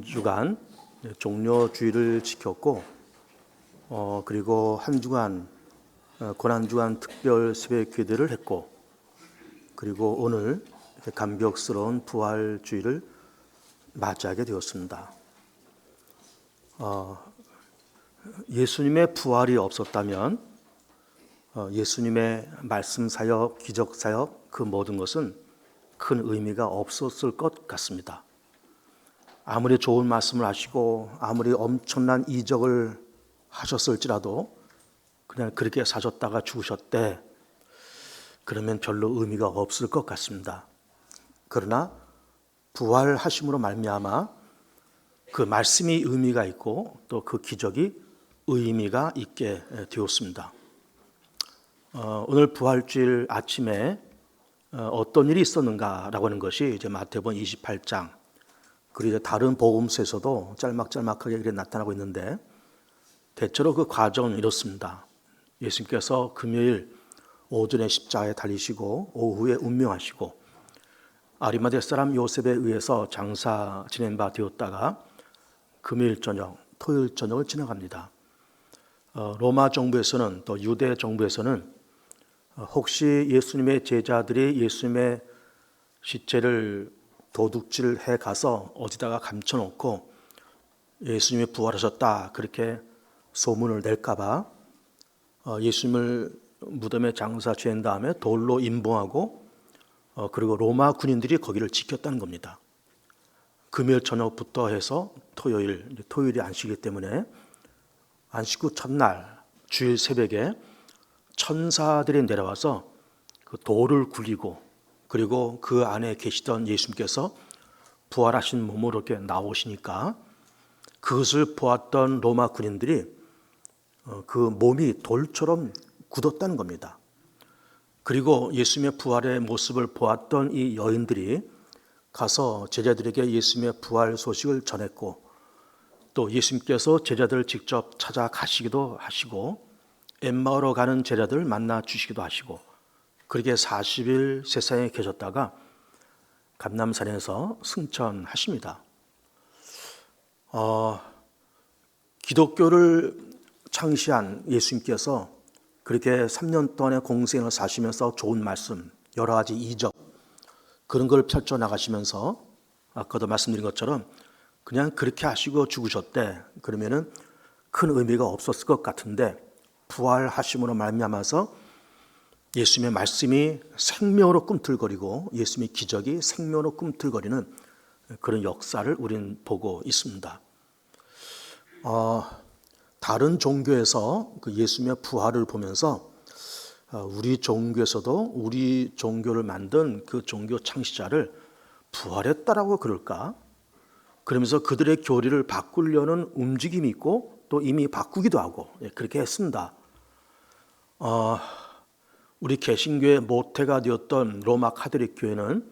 주간 종료주일을 지켰고 그리고 한 주간 고난주간 특별 새벽 기도를 했고 그리고 오늘 감격스러운 부활주일을 맞이하게 되었습니다. 예수님의 부활이 없었다면 예수님의 말씀 사역, 기적 사역 그 모든 것은 큰 의미가 없었을 것 같습니다. 아무리 좋은 말씀을 하시고 아무리 엄청난 이적을 하셨을지라도 그냥 그렇게 사셨다가 죽으셨대 그러면 별로 의미가 없을 것 같습니다. 그러나 부활하심으로 말미암아 그 말씀이 의미가 있고 또 그 기적이 의미가 있게 되었습니다. 오늘 부활주일 아침에 어떤 일이 있었는가라고 하는 것이 이제 마태복음 28장 그리고 다른 복음서에서도 짤막짤막하게 이렇게 나타나고 있는데 대체로 그 과정은 이렇습니다. 예수님께서 금요일 오전에 십자가에 달리시고 오후에 운명하시고 아리마대 사람 요셉에 의해서 장사 지낸 바 되었다가 금요일 저녁, 토요일 저녁을 지나갑니다. 로마 정부에서는 또 유대 정부에서는 혹시 예수님의 제자들이 예수님의 시체를 도둑질해 가서 어디다가 감춰놓고 예수님이 부활하셨다 그렇게 소문을 낼까 봐 예수님을 무덤에 장사 지낸 다음에 돌로 임봉하고 그리고 로마 군인들이 거기를 지켰다는 겁니다. 금요일 저녁부터 해서 토요일이 안식이기 때문에 안식 후 첫날 주일 새벽에 천사들이 내려와서 그 돌을 굴리고 그리고 그 안에 계시던 예수님께서 부활하신 몸으로 이렇게 나오시니까 그것을 보았던 로마 군인들이 그 몸이 돌처럼 굳었다는 겁니다. 그리고 예수님의 부활의 모습을 보았던 이 여인들이 가서 제자들에게 예수님의 부활 소식을 전했고 또 예수님께서 제자들을 직접 찾아가시기도 하시고 엠마오로 가는 제자들을 만나 주시기도 하시고 그렇게 40일 세상에 계셨다가 감람산에서 승천하십니다. 기독교를 창시한 예수님께서 그렇게 3년 동안의 공생을 사시면서 좋은 말씀, 여러 가지 이적 그런 걸 펼쳐나가시면서 아까도 말씀드린 것처럼 그냥 그렇게 하시고 죽으셨대 그러면은 큰 의미가 없었을 것 같은데 부활하심으로 말미암아서 예수님의 말씀이 생명으로 꿈틀거리고 예수님의 기적이 생명으로 꿈틀거리는 그런 역사를 우리는 보고 있습니다. 다른 종교에서 그 예수님의 부활을 보면서 우리 종교에서도 우리 종교를 만든 그 종교 창시자를 부활했다라고 그럴까? 그러면서 그들의 교리를 바꾸려는 움직임이 있고 또 이미 바꾸기도 하고 그렇게 했습니다. 우리 개신교의 모태가 되었던 로마 카톨릭 교회는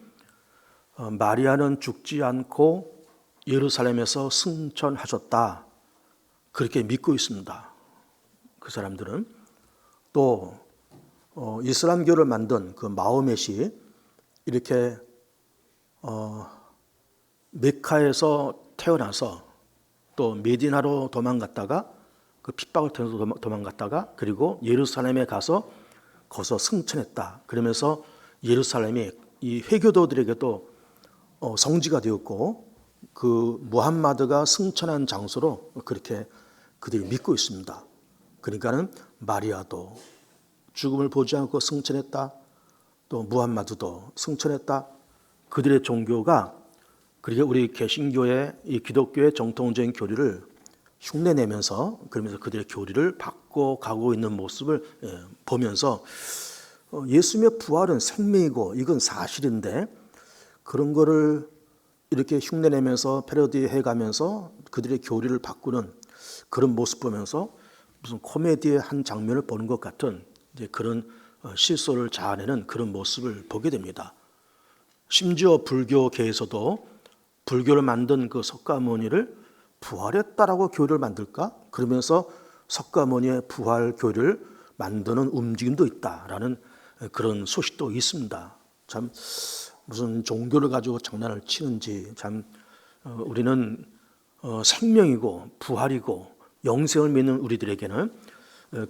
마리아는 죽지 않고 예루살렘에서 승천하셨다 그렇게 믿고 있습니다. 그 사람들은 또 이슬람교를 만든 그 마호멧이 이렇게 메카에서 태어나서 또 메디나로 도망갔다가 그 핍박을 통해서 도망갔다가 그리고 예루살렘에 가서 거기서 승천했다. 그러면서 예루살렘이 이 회교도들에게도 성지가 되었고 그 무함마드가 승천한 장소로 그렇게 그들이 믿고 있습니다. 그러니까는 마리아도 죽음을 보지 않고 승천했다. 또 무함마드도 승천했다. 그들의 종교가 그렇게 우리 개신교의 이 기독교의 정통적인 교리를 흉내내면서 그러면서 그들의 교리를 바꿔가고 있는 모습을 보면서 예수님의 부활은 생명이고 이건 사실인데 그런 거를 이렇게 흉내내면서 패러디해가면서 그들의 교리를 바꾸는 그런 모습 보면서 무슨 코미디의 한 장면을 보는 것 같은 이제 그런 실소를 자아내는 그런 모습을 보게 됩니다. 심지어 불교계에서도 불교를 만든 그 석가모니를 부활했다라고 교리를 만들까? 그러면서 석가모니의 부활 교리를 만드는 움직임도 있다라는 그런 소식도 있습니다. 참 무슨 종교를 가지고 장난을 치는지 참 우리는 생명이고 부활이고 영생을 믿는 우리들에게는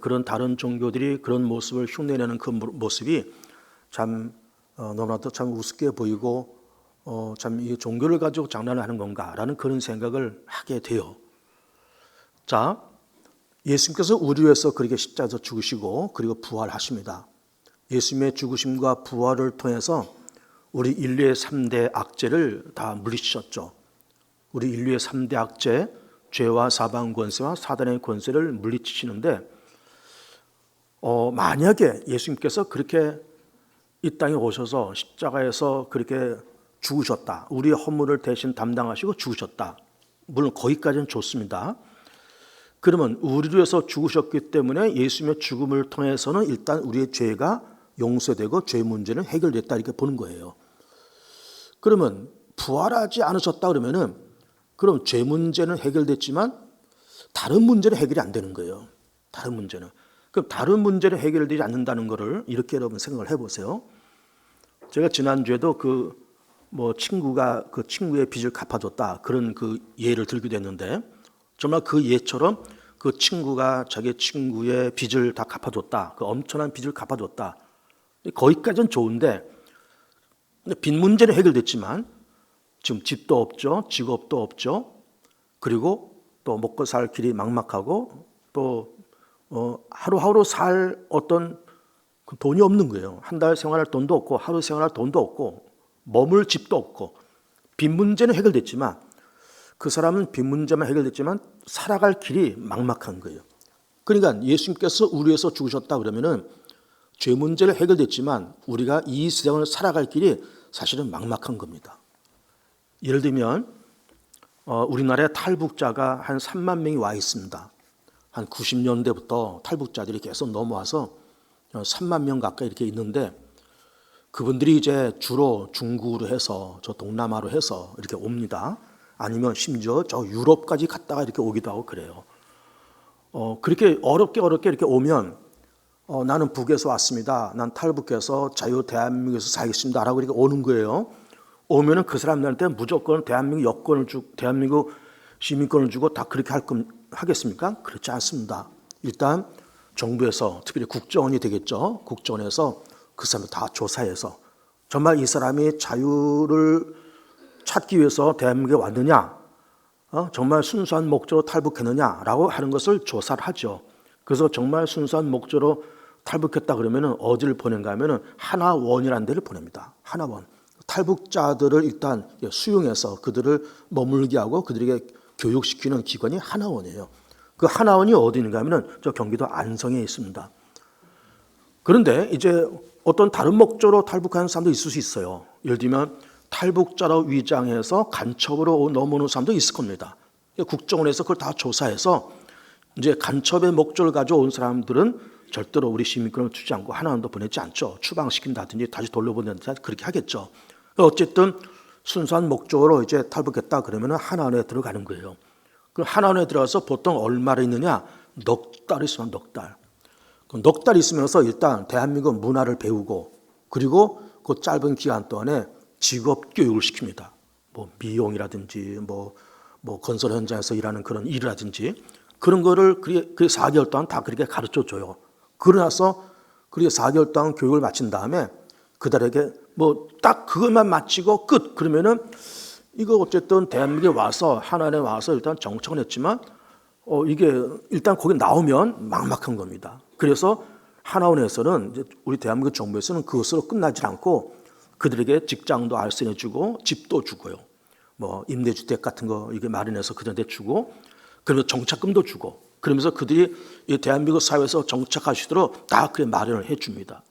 그런 다른 종교들이 그런 모습을 흉내내는 그 모습이 참 너무나도 참 우습게 보이고 참 이 종교를 가지고 장난을 하는 건가라는 그런 생각을 하게 돼요. 자, 예수님께서 우리 위해서 그렇게 십자가에서 죽으시고 그리고 부활하십니다. 예수님의 죽으심과 부활을 통해서 우리 인류의 3대 악재를 다 물리치셨죠. 우리 인류의 3대 악재, 죄와 사방 권세와 사단의 권세를 물리치시는데 만약에 예수님께서 그렇게 이 땅에 오셔서 십자가에서 그렇게 죽으셨다. 우리의 허물을 대신 담당하시고 죽으셨다. 물론 거기까지는 좋습니다. 그러면 우리를 위해서 죽으셨기 때문에 예수님의 죽음을 통해서는 일단 우리의 죄가 용서되고 죄 문제는 해결됐다 이렇게 보는 거예요. 그러면 부활하지 않으셨다 그러면은 그럼 죄 문제는 해결됐지만 다른 문제는 해결이 안 되는 거예요. 다른 문제는. 그럼 다른 문제는 해결되지 않는다는 것을 이렇게 여러분 생각을 해보세요. 제가 지난주에도 친구가 그 친구의 빚을 갚아줬다 그런 그 예를 들기도 했는데 정말 그 예처럼 그 친구가 자기 친구의 빚을 다 갚아줬다. 그 엄청난 빚을 갚아줬다. 거기까지는 좋은데 빚 문제는 해결됐지만 지금 집도 없죠. 직업도 없죠. 그리고 또 먹고 살 길이 막막하고 또 하루하루 살 어떤 돈이 없는 거예요. 한 달 생활할 돈도 없고 하루 생활할 돈도 없고 머물 집도 없고 빚 문제는 해결됐지만 그 사람은 빚 문제만 해결됐지만 살아갈 길이 막막한 거예요. 그러니까 예수님께서 우리 위해서 죽으셨다 그러면은 죄 문제를 해결됐지만 우리가 이 세상을 살아갈 길이 사실은 막막한 겁니다. 예를 들면 우리나라에 탈북자가 한 3만 명이 와 있습니다. 한 90년대부터 탈북자들이 계속 넘어와서 3만 명 가까이 이렇게 있는데 그분들이 이제 주로 중국으로 해서 저 동남아로 해서 이렇게 옵니다. 아니면 심지어 저 유럽까지 갔다가 이렇게 오기도 하고 그래요. 그렇게 어렵게 이렇게 오면 나는 북에서 왔습니다. 난 탈북해서 자유 대한민국에서 살겠습니다. 라고 이렇게 오는 거예요. 오면은 그 사람들한테 무조건 대한민국 여권을 주고 대한민국 시민권을 주고 다 그렇게 하겠습니까? 그렇지 않습니다. 일단 정부에서 특별히 국정원이 되겠죠. 국정원에서 그 사람을 다 조사해서 정말 이 사람이 자유를 찾기 위해서 대한민국에 왔느냐, 정말 순수한 목적으로 탈북했느냐라고 하는 것을 조사를 하죠. 그래서 정말 순수한 목적으로 탈북했다 그러면은 어디를 보낸가 하면은 하나원이라는 데를 보냅니다. 하나원. 탈북자들을 일단 수용해서 그들을 머물게 하고 그들에게 교육시키는 기관이 하나원이에요. 그 하나원이 어디 있는가 하면은 저 경기도 안성에 있습니다. 그런데 이제 어떤 다른 목적으로 탈북하는 사람도 있을 수 있어요. 예를 들면 탈북자로 위장해서 간첩으로 넘어오는 사람도 있을 겁니다. 국정원에서 그걸 다 조사해서 이제 간첩의 목적을 가지고 온 사람들은 절대로 우리 시민권을 주지 않고 하나원도 보내지 않죠. 추방시킨다든지 다시 돌려보낸다든지 그렇게 하겠죠. 어쨌든 순수한 목적으로 이제 탈북했다 그러면 하나원에 들어가는 거예요. 그 하나원에 들어가서 보통 얼마나 있느냐? 넉 달 있으면 넉 달. 넉 달 있으면서 일단 대한민국 문화를 배우고 그리고 그 짧은 기간 동안에 직업 교육을 시킵니다. 뭐 미용이라든지 뭐 건설 현장에서 일하는 그런 일이라든지 그런 거를 그 4개월 동안 다 그렇게 가르쳐 줘요. 그러나서 그렇게 4개월 동안 교육을 마친 다음에 그들에게 뭐 딱 그것만 마치고 끝. 그러면은 이거 어쨌든 대한민국에 와서 하나원에 와서 일단 정착을 했지만 이게 일단 거기 나오면 막막한 겁니다. 그래서 하나원에서는 이제 우리 대한민국 정부에서는 그것으로 끝나지 않고 그들에게 직장도 알선해주고 집도 주고요. 뭐 임대주택 같은 거 이게 마련해서 그들한테 주고 그러면서 정착금도 주고 그러면서 그들이 이 대한민국 사회에서 정착하시도록 다 그렇게 마련을 해줍니다.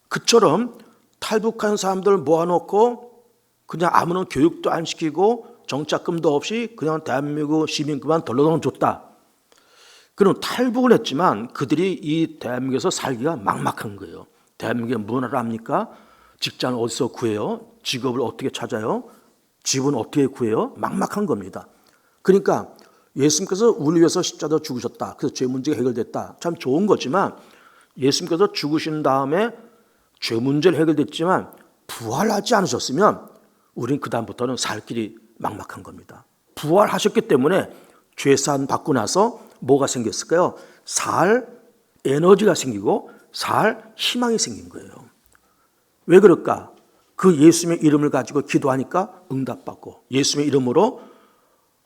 그처럼 탈북한 사람들 모아놓고 그냥 아무런 교육도 안 시키고 정착금도 없이 그냥 대한민국 시민권만 덜렁덜렁 줬다. 그럼 탈북을 했지만 그들이 이 대한민국에서 살기가 막막한 거예요. 대한민국의 문화를 압니까? 직장을 어디서 구해요? 직업을 어떻게 찾아요? 집은 어떻게 구해요? 막막한 겁니다. 그러니까 예수님께서 우리 위해서 십자가에 죽으셨다. 그래서 죄 문제가 해결됐다. 참 좋은 거지만 예수님께서 죽으신 다음에 죄 문제는 해결됐지만 부활하지 않으셨으면 우리는 그 다음부터는 살 길이 막막한 겁니다. 부활하셨기 때문에 죄사함 받고 나서 뭐가 생겼을까요? 살 에너지가 생기고 살 희망이 생긴 거예요. 왜 그럴까? 그 예수님의 이름을 가지고 기도하니까 응답받고, 예수님의 이름으로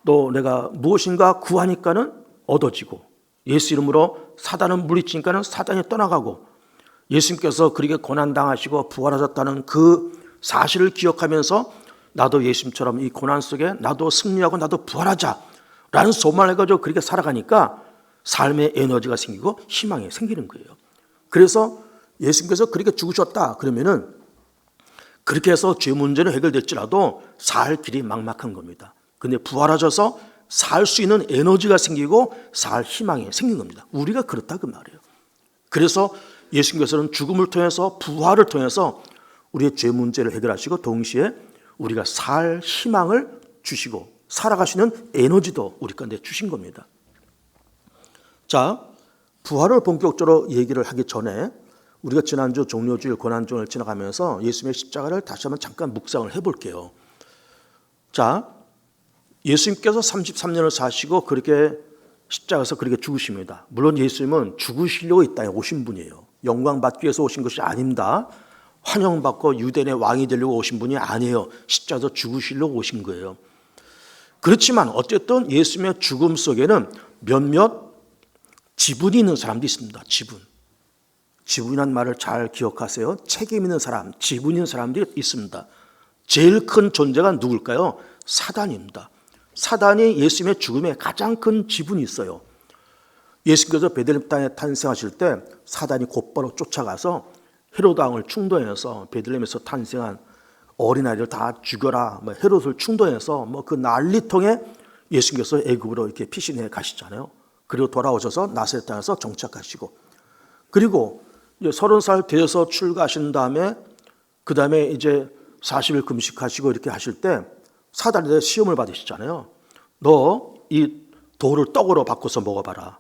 또 내가 무엇인가 구하니까는 얻어지고, 예수 이름으로 사단을 물리치니까는 사단이 떠나가고, 예수님께서 그렇게 고난당하시고 부활하셨다는 그 사실을 기억하면서 나도 예수님처럼 이 고난 속에 나도 승리하고 나도 부활하자 라는 소망을 해가지고 그렇게 살아가니까 삶의 에너지가 생기고 희망이 생기는 거예요. 그래서 예수님께서 그렇게 죽으셨다 그러면은 그렇게 해서 죄 문제는 해결됐지라도 살 길이 막막한 겁니다. 근데 부활하셔서 살 수 있는 에너지가 생기고 살 희망이 생긴 겁니다. 우리가 그렇다 그 말이에요. 그래서 예수님께서는 죽음을 통해서 부활을 통해서 우리의 죄 문제를 해결하시고 동시에 우리가 살 희망을 주시고 살아가시는 에너지도 우리 가운데 주신 겁니다. 자, 부활을 본격적으로 얘기를 하기 전에 우리가 지난주 종료주일 고난주일을 지나가면서 예수님의 십자가를 다시 한번 잠깐 묵상을 해볼게요. 자, 예수님께서 33년을 사시고 그렇게 십자가에서 그렇게 죽으십니다. 물론 예수님은 죽으시려고 이 땅에 오신 분이에요. 영광 받기 위해서 오신 것이 아닙니다. 환영받고 유대인의 왕이 되려고 오신 분이 아니에요. 십자가에서 죽으시려고 오신 거예요. 그렇지만 어쨌든 예수님의 죽음 속에는 몇몇 지분이 있는 사람도 있습니다. 지분이라는 말을 잘 기억하세요. 책임 있는 사람, 지분 있는 사람들이 있습니다. 제일 큰 존재가 누굴까요? 사단입니다. 사단이 예수님의 죽음에 가장 큰 지분이 있어요. 예수님께서 베들레헴 땅에 탄생하실 때 사단이 곧바로 쫓아가서 헤로드 왕을 충동해서 베들레헴에서 탄생한 어린아이들 다 죽여라, 헤롯을 충동해서 그 난리통에 예수님께서 애굽으로 이렇게 피신해 가시잖아요. 그리고 돌아오셔서 나사렛 땅에서 정착하시고, 그리고 이제 30살 되어서 출가하신 다음에 그 다음에 이제 40일 금식하시고 이렇게 하실 때 사단에 시험을 받으시잖아요. 너 이 돌을 떡으로 바꿔서 먹어봐라.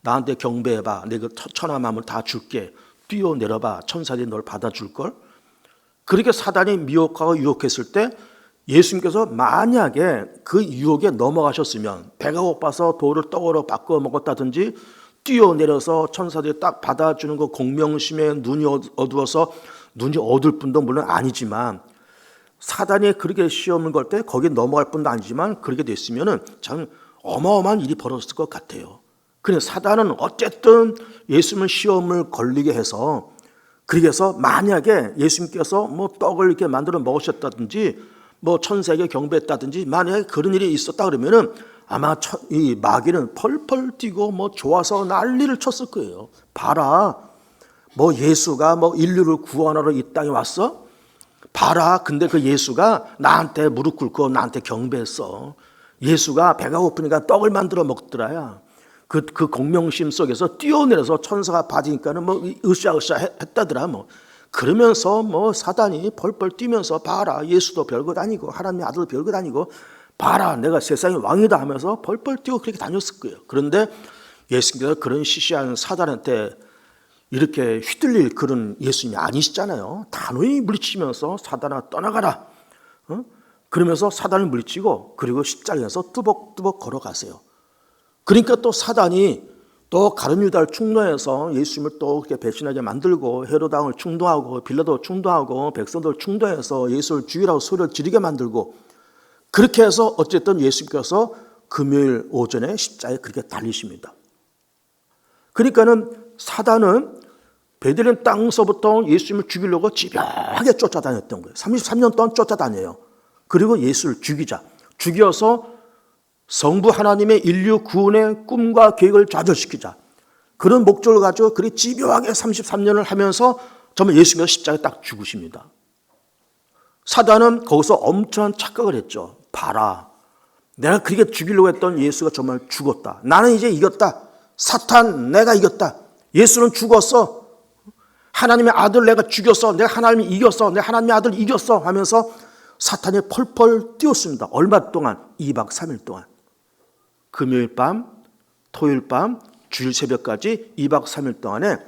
나한테 경배해봐. 내가 천하 만물 다 줄게. 뛰어내려봐. 천사들이 널 받아줄걸. 그렇게 사단이 미혹하고 유혹했을 때 예수님께서 만약에 그 유혹에 넘어가셨으면 배가 고파서 돌을 떡으로 바꿔 먹었다든지 뛰어내려서 천사들이 딱 받아주는 그 공명심에 눈이 어두워서 눈이 어두울 뿐도 물론 아니지만 사단이 그렇게 시험을 걸 때 거기에 넘어갈 뿐도 아니지만 그렇게 됐으면은 참 어마어마한 일이 벌어졌을 것 같아요. 그런데 사단은 어쨌든 예수님을 시험을 걸리게 해서 그렇게 해서 만약에 예수님께서 떡을 이렇게 만들어 먹으셨다든지 천사에게 경배했다든지 만약에 그런 일이 있었다 그러면은 아마 이 마귀는 펄펄 뛰고 좋아서 난리를 쳤을 거예요. 봐라, 예수가 인류를 구원하러 이 땅에 왔어? 봐라, 근데 그 예수가 나한테 무릎 꿇고 나한테 경배했어. 예수가 배가 고프니까 떡을 만들어 먹더라야. 그 공명심 속에서 뛰어내려서 천사가 받으니까는 으쌰으쌰 했다더라. 그러면서 사단이 펄펄 뛰면서 봐라, 예수도 별것 아니고 하나님의 아들도 별것 아니고 봐라, 내가 세상의 왕이다 하면서 펄펄 뛰고 그렇게 다녔을 거예요. 그런데 예수님께서 그런 시시한 사단한테 이렇게 휘둘릴 그런 예수님이 아니시잖아요. 단호히 물리치면서 사단아 떠나가라. 그러면서 사단을 물리치고 그리고 십자가에서 뚜벅뚜벅 걸어가세요. 그러니까 또 사단이 또 가룟 유다를 충동해서 예수님을 또 그렇게 배신하게 만들고 헤로드 왕을 충동하고 빌라도 충동하고 백성들을 충동해서 예수를 죽이라고 소리를 지르게 만들고 그렇게 해서 어쨌든 예수님께서 금요일 오전에 십자가에 그렇게 달리십니다. 그러니까는 사단은 베들레헴 땅서부터 예수님을 죽이려고 집요하게 쫓아다녔던 거예요. 33년 동안 쫓아다녀요. 그리고 예수를 죽여서 성부 하나님의 인류 구원의 꿈과 계획을 좌절시키자. 그런 목적을 가지고 그리 집요하게 33년을 하면서 정말 예수님께서 십자가에 딱 죽으십니다. 사단은 거기서 엄청난 착각을 했죠. 봐라, 내가 그렇게 죽이려고 했던 예수가 정말 죽었다. 나는 이제 이겼다. 사탄, 내가 이겼다. 예수는 죽었어. 하나님의 아들 내가 죽였어. 내가 하나님이 이겼어. 내가 하나님의 아들 이겼어 하면서 사탄이 펄펄 뛰었습니다. 얼마 동안? 2박 3일 동안. 금요일 밤, 토요일 밤, 주일 새벽까지 2박 3일 동안에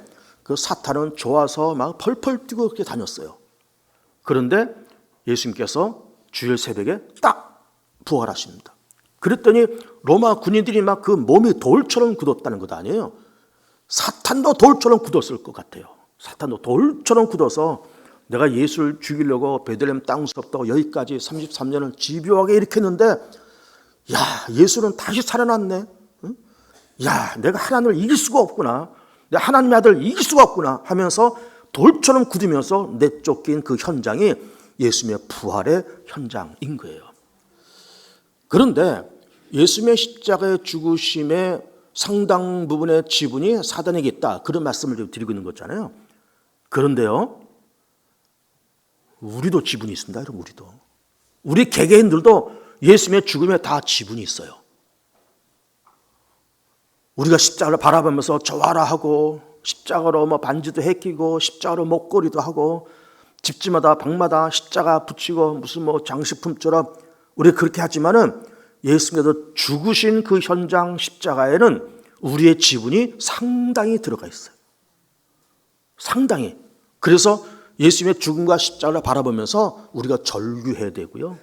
그 사탄은 좋아서 막 펄펄 뛰고 그렇게 다녔어요. 그런데 예수님께서 주일 새벽에 딱 부활하십니다. 그랬더니 로마 군인들이 막 그 몸이 돌처럼 굳었다는 것 아니에요. 사탄도 돌처럼 굳었을 것 같아요. 사탄도 돌처럼 굳어서 내가 예수를 죽이려고 베들레헴 땅서부터 여기까지 33년을 집요하게 일으켰는데 야, 예수는 다시 살아났네. 야, 내가 하나님을 이길 수가 없구나. 내가 하나님의 아들을 이길 수가 없구나 하면서 돌처럼 굳으면서 내쫓긴 그 현장이 예수님의 부활의 현장인 거예요. 그런데 예수님의 십자가의 죽으심의 상당 부분의 지분이 사단에게 있다. 그런 말씀을 좀 드리고 있는 거잖아요. 그런데요, 우리도 지분이 있습니다. 여러분, 우리도. 우리 개개인들도 예수님의 죽음에 다 지분이 있어요. 우리가 십자가를 바라보면서 저와라 하고 십자가로 뭐 반지도 해끼고 십자가로 목걸이도 하고 집집마다 방마다 십자가 붙이고 무슨 뭐 장식품처럼 우리 그렇게 하지만은 예수님께서 죽으신 그 현장 십자가에는 우리의 지분이 상당히 들어가 있어요. 상당히. 그래서 예수님의 죽음과 십자가를 바라보면서 우리가 절규해야 되고요.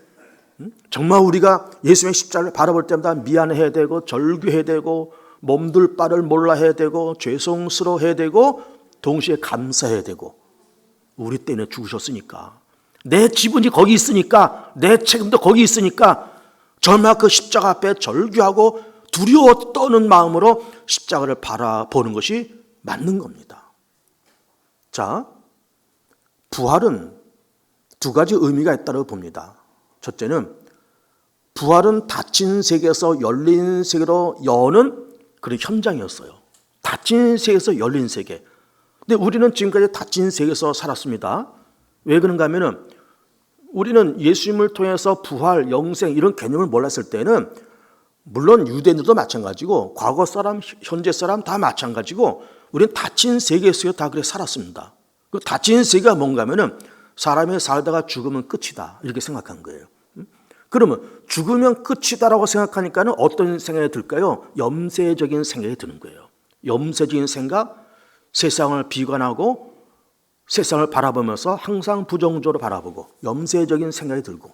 정말 우리가 예수님의 십자가를 바라볼 때마다 미안해야 되고 절규해야 되고 몸둘 바를 몰라 해야 되고 죄송스러워해야 되고 동시에 감사해야 되고 우리 때문에 죽으셨으니까 내 지분이 거기 있으니까 내 책임도 거기 있으니까 정말 그 십자가 앞에 절규하고 두려워 떠는 마음으로 십자가를 바라보는 것이 맞는 겁니다. 자, 부활은 두 가지 의미가 있다고 봅니다. 첫째는 부활은 닫힌 세계에서 열린 세계로 여는 그런 현장이었어요. 닫힌 세계에서 열린 세계. 근데 우리는 지금까지 닫힌 세계에서 살았습니다. 왜 그런가 하면은 우리는 예수님을 통해서 부활, 영생 이런 개념을 몰랐을 때는 물론 유대인들도 마찬가지고 과거 사람, 현재 사람 다 마찬가지고 우리는 닫힌 세계에서 다 그렇게 살았습니다. 그 닫힌 세계가 뭔가 하면은 사람이 살다가 죽으면 끝이다 이렇게 생각한 거예요. 그러면 죽으면 끝이다라고 생각하니까는 어떤 생각이 들까요? 염세적인 생각이 드는 거예요. 염세적인 생각, 세상을 비관하고 세상을 바라보면서 항상 부정적으로 바라보고 염세적인 생각이 들고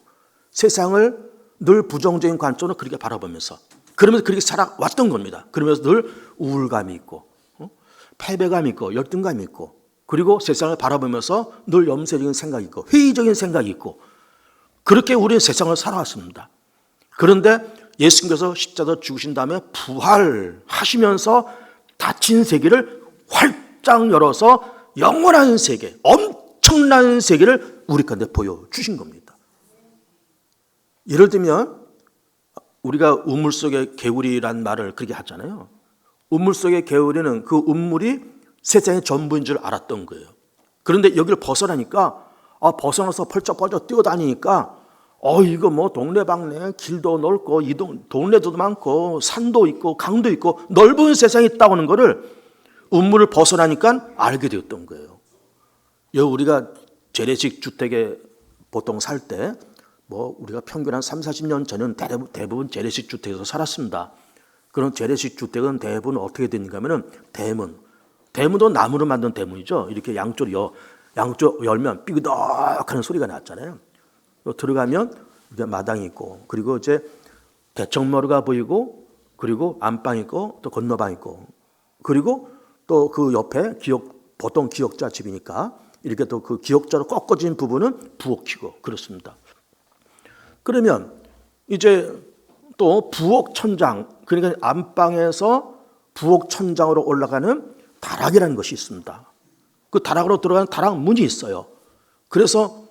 세상을 늘 부정적인 관점으로 그렇게 바라보면서 그러면서 그렇게 살아왔던 겁니다. 그러면서 늘 우울감이 있고 패배감이 있고 열등감이 있고 그리고 세상을 바라보면서 늘 염세적인 생각이 있고 회의적인 생각이 있고 그렇게 우리는 세상을 살아왔습니다. 그런데 예수님께서 십자가에 죽으신 다음에 부활하시면서 닫힌 세계를 활짝 열어서 영원한 세계, 엄청난 세계를 우리 가운데 보여주신 겁니다. 예를 들면 우리가 우물 속의 개구리란 말을 그렇게 하잖아요. 우물 속의 개구리는 그 우물이 세상의 전부인 줄 알았던 거예요. 그런데 여기를 벗어나니까 벗어나서 펄쩍펄쩍 뛰어다니니까 이거 뭐 동네방네 길도 넓고 동네도 많고 산도 있고 강도 있고 넓은 세상이 있다고 하는 거를 우물을 벗어나니까 알게 되었던 거예요. 우리가 재래식 주택에 보통 살 때 뭐 우리가 평균 한 30-40년 전은 대부분 재래식 주택에서 살았습니다. 그런 재래식 주택은 대부분 어떻게 되는가 하면은 대문도 나무로 만든 대문이죠. 이렇게 양쪽 열면 삐그덕하는 소리가 났잖아요. 들어가면 이제 마당이 있고 그리고 이제 대청마루가 보이고 그리고 안방 있고 또 건너방 있고 그리고 또 그 옆에 보통 기역자 집이니까 이렇게 또 그 기역자로 꺾어진 부분은 부엌이고 그렇습니다. 그러면 이제 또 부엌 천장 그러니까 안방에서 부엌 천장으로 올라가는 다락이라는 것이 있습니다. 그 다락으로 들어가는 다락 문이 있어요. 그래서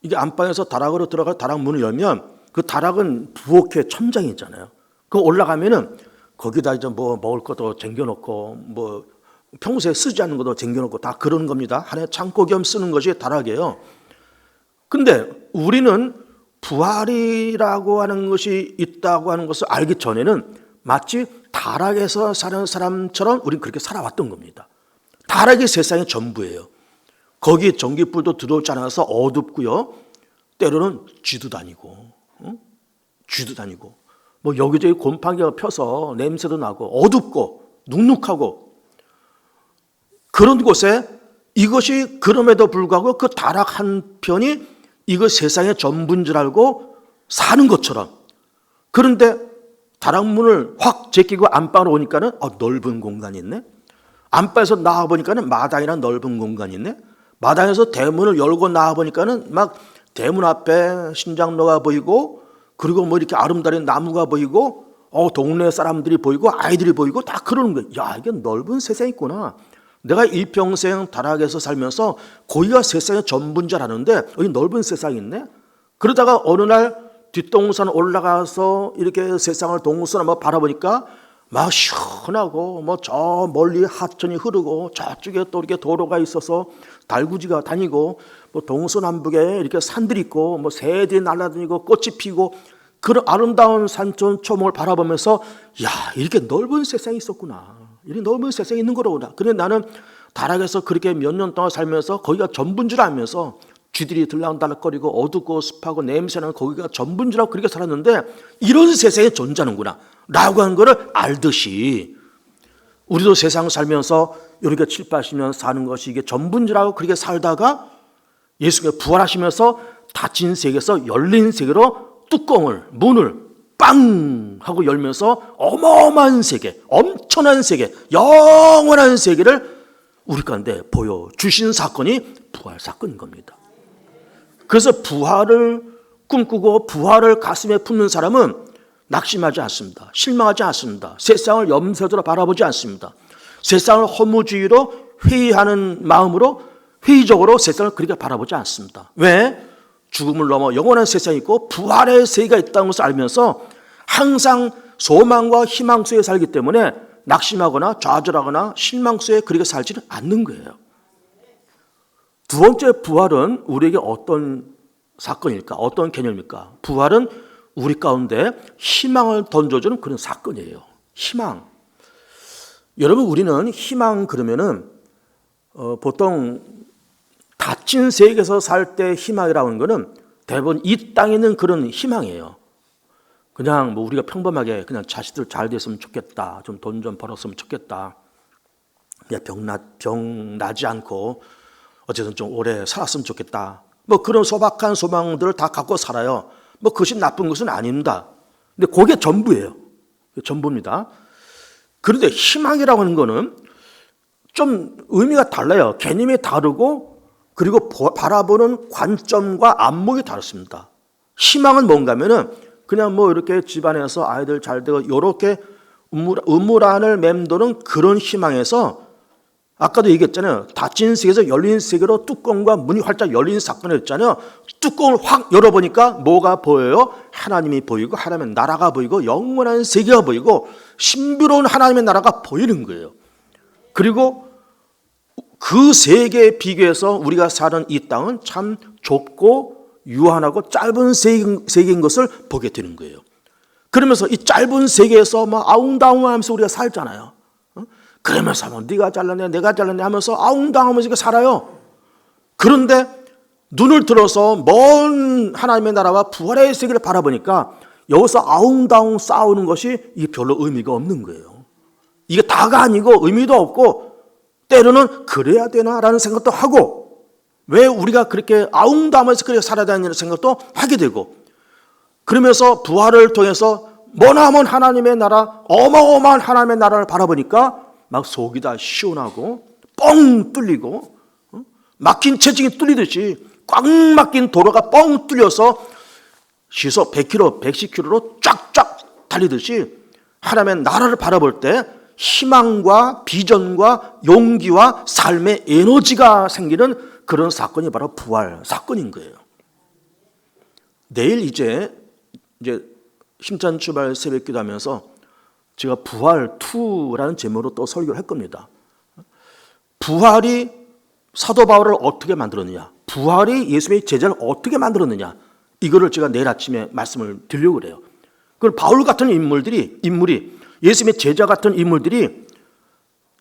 이게 안방에서 다락으로 들어갈 다락 문을 열면 그 다락은 부엌의 천장이 있잖아요. 그 올라가면은 거기다 이제 뭐 먹을 것도 쟁겨놓고 뭐 평소에 쓰지 않는 것도 쟁겨놓고 다 그런 겁니다. 하나의 창고 겸 쓰는 것이 다락이에요. 근데 우리는 부활이라고 하는 것이 있다고 하는 것을 알기 전에는 마치 다락에서 사는 사람처럼 우리는 그렇게 살아왔던 겁니다. 다락이 세상의 전부예요. 거기 전기불도 들어오지 않아서 어둡고요. 때로는 쥐도 다니고 뭐 여기저기 곰팡이가 펴서 냄새도 나고 어둡고 눅눅하고 그런 곳에 이것이 그럼에도 불구하고 그 다락 한 편이 이거 세상의 전부인 줄 알고 사는 것처럼 그런데 다락문을 확 제끼고 안방으로 오니까는 넓은 공간이 있네. 안방에서 나와보니까는 마당이란 넓은 공간이 있네. 마당에서 대문을 열고 나와보니까는 막 대문 앞에 신장로가 보이고, 그리고 뭐 이렇게 아름다운 나무가 보이고, 동네 사람들이 보이고, 아이들이 보이고, 다 그러는 거예요. 야, 이게 넓은 세상이 있구나. 내가 일평생 다락에서 살면서 거기가 세상의 전부인 줄 아는데 여기 넓은 세상이 있네. 그러다가 어느 날 뒷동산 올라가서 이렇게 세상을 동선 한번 바라보니까 막 시원하고, 뭐 저 멀리 하천이 흐르고, 저쪽에 또 이렇게 도로가 있어서 달구지가 다니고, 뭐 동서남북에 이렇게 산들이 있고, 뭐 새들이 날아다니고 꽃이 피고, 그런 아름다운 산천 초목을 바라보면서 야, 이렇게 넓은 세상이 있었구나. 이렇게 넓은 세상이 있는 거로구나. 그런데 나는 다락에서 그렇게 몇 년 동안 살면서 거기가 전부인 줄 알면서 쥐들이 들락달락거리고 어둡고 습하고 냄새나는 거기가 전부인 줄 알고 그렇게 살았는데 이런 세상에 존재하는구나 라고 하는 것을 알듯이 우리도 세상 살면서 이렇게 7, 80년 사는 것이 이게 전부인 줄 알고 그렇게 살다가 예수님이 부활하시면서 닫힌 세계에서 열린 세계로 뚜껑을, 문을 빵 하고 열면서 어마어마한 세계, 엄청난 세계, 영원한 세계를 우리 가운데 보여주신 사건이 부활 사건인 겁니다. 그래서 부활을 꿈꾸고 부활을 가슴에 품는 사람은 낙심하지 않습니다. 실망하지 않습니다. 세상을 염세적으로 바라보지 않습니다. 세상을 허무주의로 회의하는 마음으로 회의적으로 세상을 그렇게 바라보지 않습니다. 왜? 죽음을 넘어 영원한 세상이 있고 부활의 세계가 있다는 것을 알면서 항상 소망과 희망 속에 살기 때문에 낙심하거나 좌절하거나 실망 속에 그렇게 살지는 않는 거예요. 두 번째, 부활은 우리에게 어떤 사건일까? 어떤 개념일까? 부활은 우리 가운데 희망을 던져주는 그런 사건이에요. 희망. 여러분, 우리는 희망 그러면은 보통 닫힌 세계에서 살 때 희망이라고 하는 거는 대부분 이 땅에 있는 그런 희망이에요. 그냥 뭐 우리가 평범하게 그냥 자식들 잘 됐으면 좋겠다. 좀 돈 좀 벌었으면 좋겠다. 그냥 병 나지 않고 어쨌든 좀 오래 살았으면 좋겠다. 뭐 그런 소박한 소망들을 다 갖고 살아요. 뭐 그것이 나쁜 것은 아닙니다. 근데 그게 전부예요. 전부입니다. 그런데 희망이라고 하는 거는 좀 의미가 달라요. 개념이 다르고 그리고 바라보는 관점과 안목이 다릅니다. 희망은 뭔가 하면은 그냥 뭐 이렇게 집안에서 아이들 잘 되고 이렇게 우물안을 맴도는 그런 희망에서 아까도 얘기했잖아요. 닫힌 세계에서 열린 세계로 뚜껑과 문이 활짝 열린 사건을 했잖아요. 뚜껑을 확 열어보니까 뭐가 보여요? 하나님이 보이고 하나님의 나라가 보이고 영원한 세계가 보이고 신비로운 하나님의 나라가 보이는 거예요. 그리고 그 세계에 비교해서 우리가 사는 이 땅은 참 좁고 유한하고 짧은 세계인 것을 보게 되는 거예요. 그러면서 이 짧은 세계에서 막 아웅다웅하면서 우리가 살잖아요. 그러면서 뭐 네가 잘났네 내가 잘났네 하면서 아웅다웅하면서 살아요. 그런데 눈을 들어서 먼 하나님의 나라와 부활의 세계를 바라보니까 여기서 아웅다웅 싸우는 것이 이게 별로 의미가 없는 거예요. 이게 다가 아니고 의미도 없고 때로는 그래야 되나라는 생각도 하고 왜 우리가 그렇게 아웅다웅하면서 그렇게 살아야 되는 생각도 하게 되고 그러면서 부활을 통해서 머나먼 하나님의 나라 어마어마한 하나님의 나라를 바라보니까 막 속이 다 시원하고 뻥 뚫리고 막힌 체증이 뚫리듯이 꽉 막힌 도로가 뻥 뚫려서 시속 100km, 110km로 쫙쫙 달리듯이 하나님의 나라를 바라볼 때 희망과 비전과 용기와 삶의 에너지가 생기는 그런 사건이 바로 부활 사건인 거예요. 내일 이제 힘찬 출발 새벽 기도하면서 제가 부활 2라는 제목으로 또 설교를 할 겁니다. 부활이 사도 바울을 어떻게 만들었느냐, 부활이 예수님의 제자를 어떻게 만들었느냐, 이거를 제가 내일 아침에 말씀을 드리려고 그래요. 그걸 바울 같은 인물이 예수님의 제자 같은 인물들이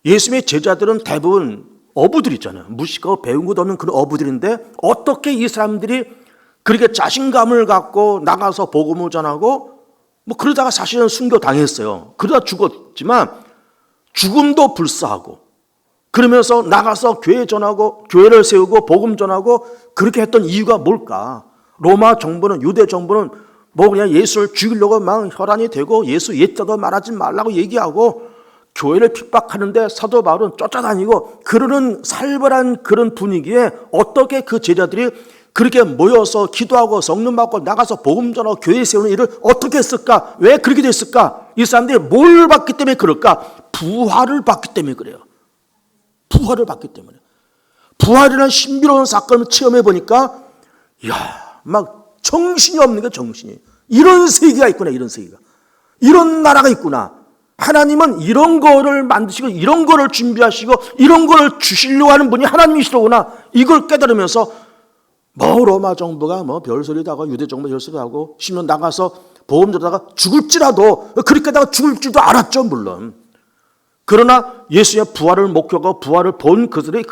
예수님의 제자들은 대부분 어부들 있잖아요. 무식하고 배운 것도 없는 그런 어부들인데 어떻게 이 사람들이 그렇게 자신감을 갖고 나가서 복음을 전하고 뭐 그러다가 사실은 순교당했어요. 그러다 죽었지만 죽음도 불사하고 그러면서 나가서 교회 전하고 교회를 세우고 복음 전하고 그렇게 했던 이유가 뭘까? 로마 정부는 유대 정부는 뭐 그냥 예수를 죽이려고 막 혈안이 되고 예수 옛자도 말하지 말라고 얘기하고 교회를 핍박하는데 사도 바울은 쫓아다니고 그러는 살벌한 그런 분위기에 어떻게 그 제자들이 그렇게 모여서 기도하고 성령 받고 나가서 복음 전하고 교회 세우는 일을 어떻게 했을까? 왜 그렇게 됐을까? 이 사람들이 뭘 받기 때문에 그럴까? 부활을 받기 때문에 그래요. 부활을 받기 때문에. 부활이라는 신비로운 사건을 체험해 보니까 막 정신이 없는 게 정신이. 이런 세계가 있구나. 이런 세계가. 이런 나라가 있구나. 하나님은 이런 거를 만드시고 이런 거를 준비하시고 이런 거를 주시려고 하는 분이 하나님이시로구나. 이걸 깨달으면서 로마 정부가 별소리도 하고 유대 정부 별소리도 하고 심지어 나가서 보험 들다가 죽을지라도 그렇게다가 죽을 줄도 알았죠. 물론. 그러나 예수의 부활을 목표하고 부활을 본 그들이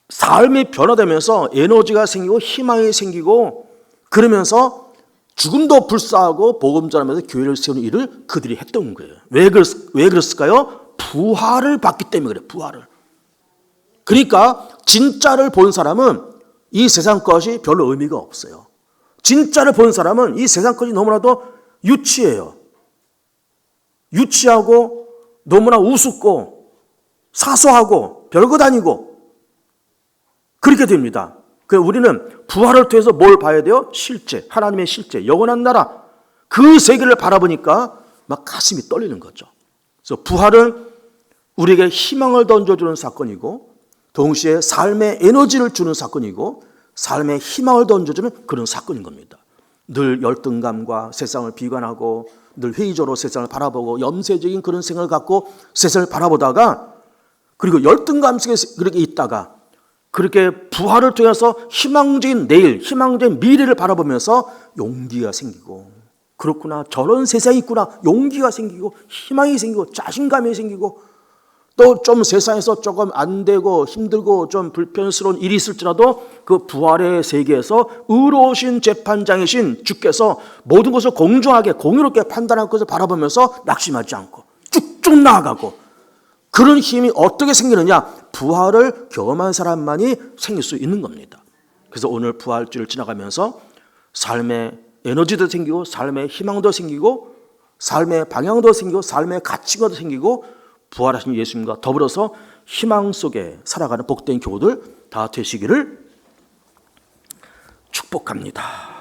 삶이 변화되면서 에너지가 생기고 희망이 생기고 그러면서 죽음도 불사하고 복음 전하면서 교회를 세우는 일을 그들이 했던 거예요. 왜 그랬을까요? 부활을 받기 때문에 그래요. 부활을. 그러니까 진짜를 본 사람은 이 세상 것이 별로 의미가 없어요. 진짜를 본 사람은 이 세상 것이 너무나도 유치해요. 유치하고 너무나 우습고 사소하고 별것 아니고 그렇게 됩니다. 우리는 부활을 통해서 뭘 봐야 돼요? 실제, 하나님의 실제, 영원한 나라. 그 세계를 바라보니까 막 가슴이 떨리는 거죠. 그래서 부활은 우리에게 희망을 던져주는 사건이고 동시에 삶의 에너지를 주는 사건이고 삶의 희망을 던져주는 그런 사건인 겁니다. 늘 열등감과 세상을 비관하고 늘 회의적으로 세상을 바라보고 염세적인 그런 생각을 갖고 세상을 바라보다가 그리고 열등감 속에 그렇게 있다가 그렇게 부활을 통해서 희망적인 내일, 희망적인 미래를 바라보면서 용기가 생기고 그렇구나, 저런 세상이 있구나, 용기가 생기고 희망이 생기고 자신감이 생기고 또 좀 세상에서 조금 안 되고 힘들고 좀 불편스러운 일이 있을지라도 그 부활의 세계에서 의로우신 재판장이신 주께서 모든 것을 공정하게 공의롭게 판단할 것을 바라보면서 낙심하지 않고 쭉쭉 나아가고 그런 힘이 어떻게 생기느냐? 부활을 경험한 사람만이 생길 수 있는 겁니다. 그래서 오늘 부활주를 지나가면서 삶의 에너지도 생기고 삶의 희망도 생기고 삶의 방향도 생기고 삶의 가치가 생기고 부활하신 예수님과 더불어서 희망 속에 살아가는 복된 교우들 다 되시기를 축복합니다.